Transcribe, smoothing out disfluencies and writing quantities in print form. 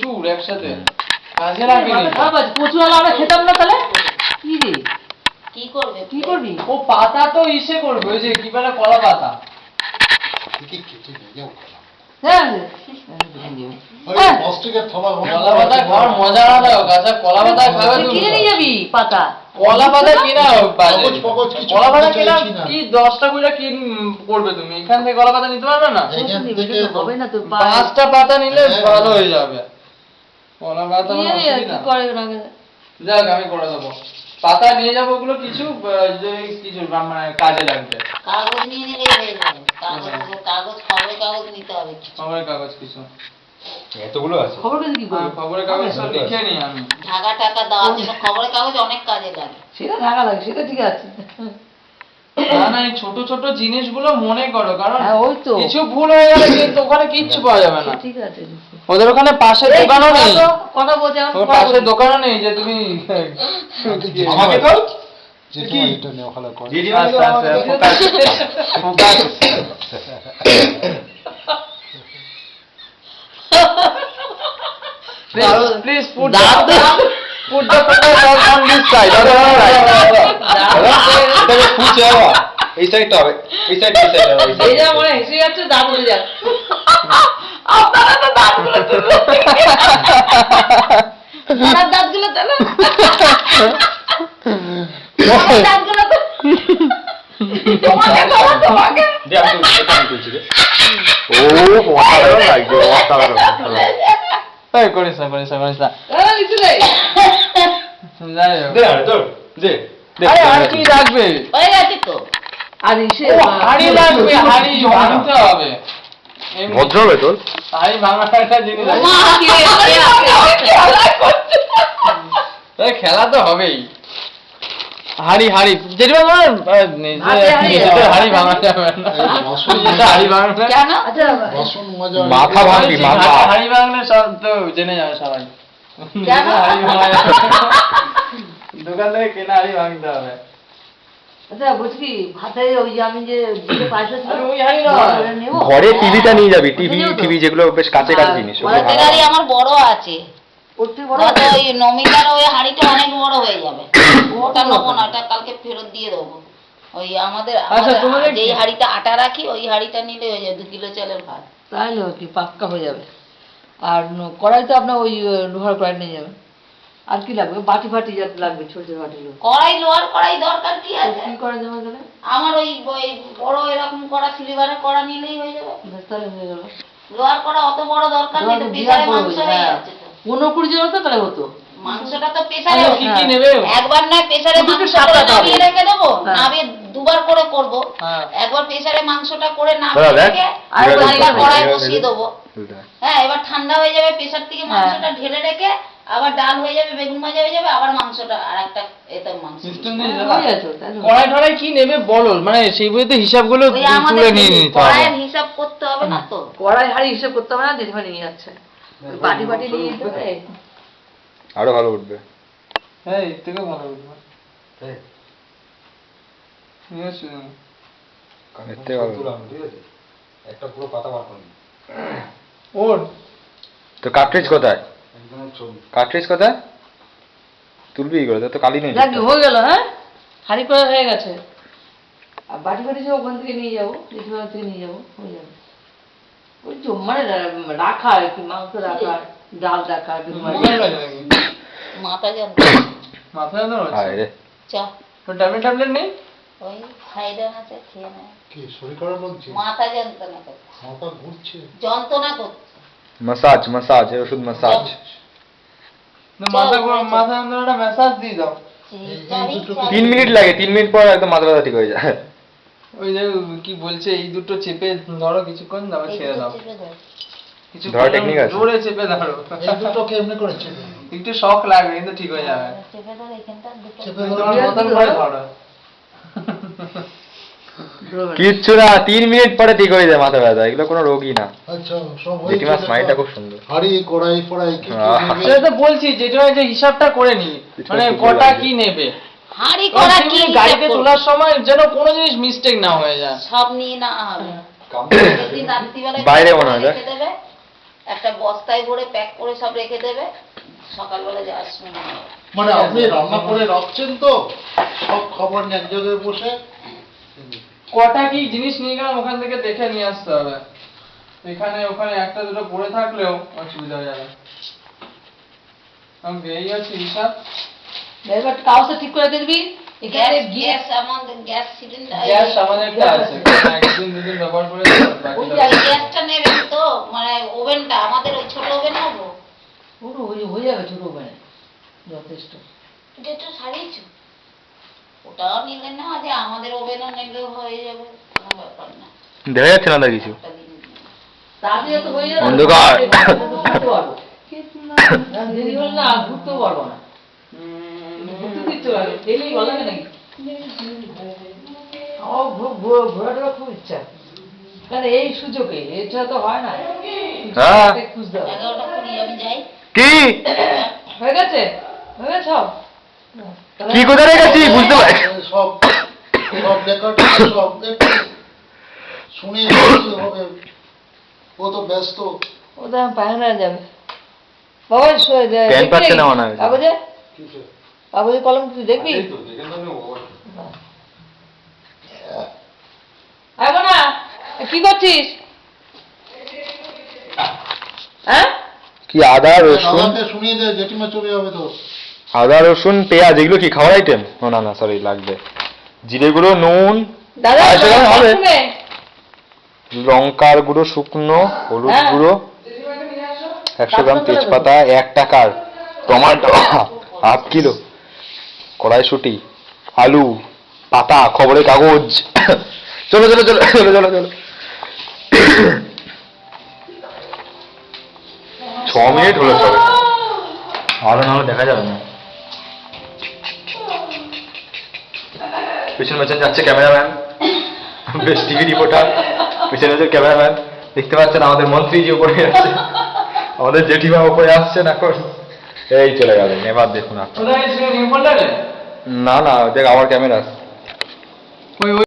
প্রচুর একসাথে কাজে লাগবে প্রচুর হলে আমরা খেতাম না তাহলে কি রে কি করবে কি করবি ও পাতা তো ইসে করবে ওই যে কি বলে কলা পাতা হ্যাঁ কলা পাতা খাওয়ার মজা আলাদা কাঁচা কলা পাতা খাবে তুমি কিনে নিয়ে যাবি পাতা কলা পাতা কিনা কলা পাতা কিনা কি 10টা কইরা কি করবে তুমি এখান থেকে কলা পাতা নিতে পারবে না হবে না তো 5টা পাতা নিলে ভালো হয়ে যাবে কলা পাতা যাক আমি করে দেবো পাতা নিয়ে যাবো ওগুলো কিছু কিছু মানে কাজে লাগবে কাগজ নিয়ে নিলে হয়ে যাবে কাগজ খবরের কাগজ নিতে হবে খবরের কাগজ কিছু এতগুলো আছে খবর কি করব খবরের কাগজ সব লিখে নি আমি ঢাকা টাকা দেওয়ার জন্য খবরের কাগজ অনেক কাজে লাগে সেটা ঢাকা লাগে সেটা ঠিক আছে না না এই ছোট ছোট জিনিসগুলো মনে করো কারণ ওই তো কিছু ভুল হয়ে গেলে কিন্তু ওখানে কিচ্ছু পাওয়া যাবে না ঠিক আছে ওদের ওখানে পাশে দোকানও নেই কথা বলতে ওর পাশে দোকানও নেই যে তুমি আমাকে তো যেটা এটা নেওয়া ভালো করে আচ্ছা আচ্ছা focus please put the focus on this side এটাকে ফুচে হওয়া এই সাইডটা হবে এই সাইডটা হবে এই যা মনে হেসে যাচ্ছে দাঁত উঠে যাচ্ছে আপনারা তো দাঁতগুলো তোমার দাঁতগুলো তাহলে তোমার দাঁতগুলো তো তোমাকে দে আমি তুলছি রে ও অসাধারণ লাগছে অসাধারণ এই করিস না কিছু নেই যাই হোক দে আরে তোর দে আরে আর কি রাখবে হয়ে গেছে তো আর ইসে হাড়ি লাগবে হাড়ি ভাঙতে হবে ভদ্র হবে তোর হাড়ি ভাঙাটা একটা জিনিস খেলা তো হবেই হাড়ি যেটা নিজেদের হাড়ি ভাঙা যাবে না হাড়ি ভাঙলে কেন মাথা ভাঙবি মাথা হাড়ি ভাঙলে সব তো জেনে যাবে সবাই হাড়ি ভাঙা দোকান থেকে কেনা হাড়ি ভাঙতে হবে আচ্ছা বুঝলি ভাতে ওই আমি যে পয়সা ছিল ওই হাড়ি না ঘরে টিভিটা নিয়ে যাবি টিভি যেগুলো বেশ কাছে জিনিস ভাতের হাঁড়ি আমার বড় আছে ওই নমিতার ওই হাঁড়িটা অনেক বড় হয়ে যাবে ওটা নেবো না ওটা কালকে ফেরত দিয়ে দেবো ওই আমাদের যেই হাঁড়িটা আটা রাখি ওই হাঁড়িটা নিলে হয়ে যাবে 2 কিলো চালের ভাত তাহলে কি পাক্কা হয়ে যাবে আর কড়াই তো আপনার ওই লোহার কড়াই নিয়ে যাবে আর কি লাগবে বাটি ফাটি যাতে লাগবে ছোট ছোট বাটিগুলো কড়াই লোহার কড়াই দরকার কি আছে কি করা যাবে তাহলে আমার ওই বড় এরকম কড়া সিলভারের কড়া নিলেই হয়ে যাবে তাহলে হয়ে গেল লোহার কড়া অত বড় দরকার নেই তো প্রেসারে মাংস হয়ে যাচ্ছে তো 15-20 জন তো তাহলে হতো মাংসটা তো প্রেসারে কি কি নেবে একবার না প্রেসারে মাংসটা নামিয়ে রেখে দেবো নামিয়ে দুবার করে করব একবার প্রেসারে মাংসটা করে নামিয়ে রেখে আরেকবার কড়াই বসিয়ে দেবো হ্যাঁ এবার ঠান্ডা হয়ে যাবে প্রেসার থেকে মাংসটা ঢেলে রেখে আবার ডাল হয়ে যাবে বেগুন ভাজা হয়ে যাবে আবার মাংসটা আরেকটা এতে মাংস কড়াই টড়াই কি নেবে বলো মানে সেই বইতে হিসাবগুলো তুলে নিয়ে নিতে হবে কড়াইয়ের হিসাব করতে হবে না তো কড়াই হাড়ি হিসাব করতে হবে না জেঠিমা নিয়ে যাচ্ছে বাটি বাটি নিয়ে যেতে হবে আরো ভালো উঠবে হ্যাঁ এর থেকে ভালো উঠবে একটা পুরো পাতা বার করুন ওর তো কার্ট্রিজ কোথায় তুলবি কি করে তো কালি নেই হয়ে গেল হ্যাঁ হাড়ি করা হয়ে গেছে আর বাটি বাটি সব ওখান থেকে নিয়ে যাবো জেঠিমা থেকে নিয়ে যাবো হয়ে যাবে ওই তো মানে রাখা আর কি মাংস রাখা ডাল রাখা মাথা যন্ত্রণা মাথা যন্ত্রণা আরে চা তো ট্যাবলেট নেই ওই সাইডে আছে খেয়ে নেয় কি শরীর খারাপ লাগছে মাথা যন্ত্রণা করছে মাথা ঘুরছে যন্ত্রণা করছে মাসাজ এই ওষুধ মাসাজ মাথা যন্ত্রণাটা ম্যাসাজ দিয়ে দাও 3 মিনিট লাগে 3 মিনিট পর একদম মাথা ব্যথা ঠিক হয়ে যায় ওই যে কি বলছে এই দুটো চেপে ধরো কিছুক্ষণ তারপর ছেড়ে দাও কিছু ধর টেকনিক আছে জোরে চেপে ধরো এই দুটো কেমনে করে চেপে একটু শক লাগবে কিন্তু ঠিক হয়ে যাবে চেপে ধর এখানটা দুটো চেপে তোমার মতন করে ধরো কিচ্ছু না 3 মিনিট পরে ঠিক হয়ে যায় মাথা ব্যথা এগুলো কোনো রোগই না আচ্ছা সব জেঠিমা স্মাইলটা খুব সুন্দর হাড়ি কড়াই ফড়াই কি সেটা তো বলছি যেটা যে হিসাবটা করে নি মানে কটা কি নেবে হাড়ি করা কি গাড়িতে তোলার সময় যেন কোনো জিনিস মিস্টেক না হয়ে যায় সব নিয়ে না হবে দিন রাত্রিবেলা বাইরে মনে হয় রেখে দেবে একটা বস্তায় ভরে প্যাক করে সব রেখে দেবে, সকালবেলা যাওয়ার সময় নিয়ে যাবে। মানে আপনি রান্না করে রাখছেন তো সব খাবার নিয়ে এক জায়গায় বসে কটা কি জিনিস নিয়ে গেলাম ওখান থেকে দেখে নিয়ে আসতে হবে। এখানে ওখানে একটা দুটো পড়ে থাকলেও অসুবিধা হয়ে যাবে। আমি এই হচ্ছে হিসাব। এবার কাগজটা ঠিক করে দিবি। এখানে গ্যাস আমাদের গ্যাস সিলিন্ডার গ্যাস আমাদের একটা আছে, একদিন দুদিন ব্যবহার করে গ্যাসটা নেবেন তো, মানে ওভেনটা আমাদের ওই ছোট ওভেন নেবো, পুরো হয়ে যাবে ছোট ওখানে যথেষ্ট। যেটা সারিয়েছো ওটাও নিলে না, যে আমাদের ওভেনও নিলেও হয়ে যাবে, কোনো ব্যাপার না। দেখা যাচ্ছে না কিছু। একটা দিন তাড়াতাড়ি তো হয়ে যাবে, অন্ধকার। ঘুরতে পারবো দেরি হলে না ঘুরতেও পারবো না। ঘুরতে দিতে লাগে ডেলি ভালো লাগে নাকি? আমার ঘোরাটোরা খুব ইচ্ছা, কারণ এই সুযোগে এটা তো হয় না। হ্যাঁ। খুঁজতে হবে। 11:20 আমি যাই। কি হয়ে গেছে হয়ে গেছে সব? কি কোথায় রেখেছি বুঝতে পারছি। সব সব লেখাটা সব একটু শুনে নিতে হবে, ও তো ব্যস্ত। ও তো পায়খানা যাবে বাবা। পেন পাচ্ছে না মনে হয়। কাগজে কিসে? কাগজে কলম তুই দেখবি? আইবো না, কি করছিস? হ্যাঁ কি আদা রসুন? দাদাকে শুনিয়ে দে, জেঠিমা চলে যাবে তো। আদা রসুন পেঁয়াজ এগুলো কি খাওয়ার আইটেম? ও না না সরি লাগবে। জিরে গুঁড়ো, নুন, দাদা 250 গ্রাম হবে। শুনে। লঙ্কার গুঁড়ো শুকনো, হলুদ হ্যাঁ। গুঁড়ো 100 গ্রাম, তেজপাতা 1 টাকার, টমেটো 1/2 কিলো, কড়াইশুঁটি, আলু, পাতা, খবরের কাগজ। চলো চলো চলো চলো চলো চলো। 6 মিনিট হলো সবে, আলো না হলে দেখা যাবে না। পিছন পেছন যাচ্ছে ক্যামেরাম্যান, বেশ টিভি রিপোর্টার, পিছনে হচ্ছে ক্যামেরাম্যান। দেখতে পাচ্ছেন আমাদের মন্ত্রীজি উপরে যাচ্ছে, আমাদের জেঠিমা উপরে আসছেন এখন। এই চলে গেলেন, এবার দেখুন আপনার। কোথায় ছিল নিউ ফোল্ডারে? না না দেখ আমার ক্যামেরা। ওই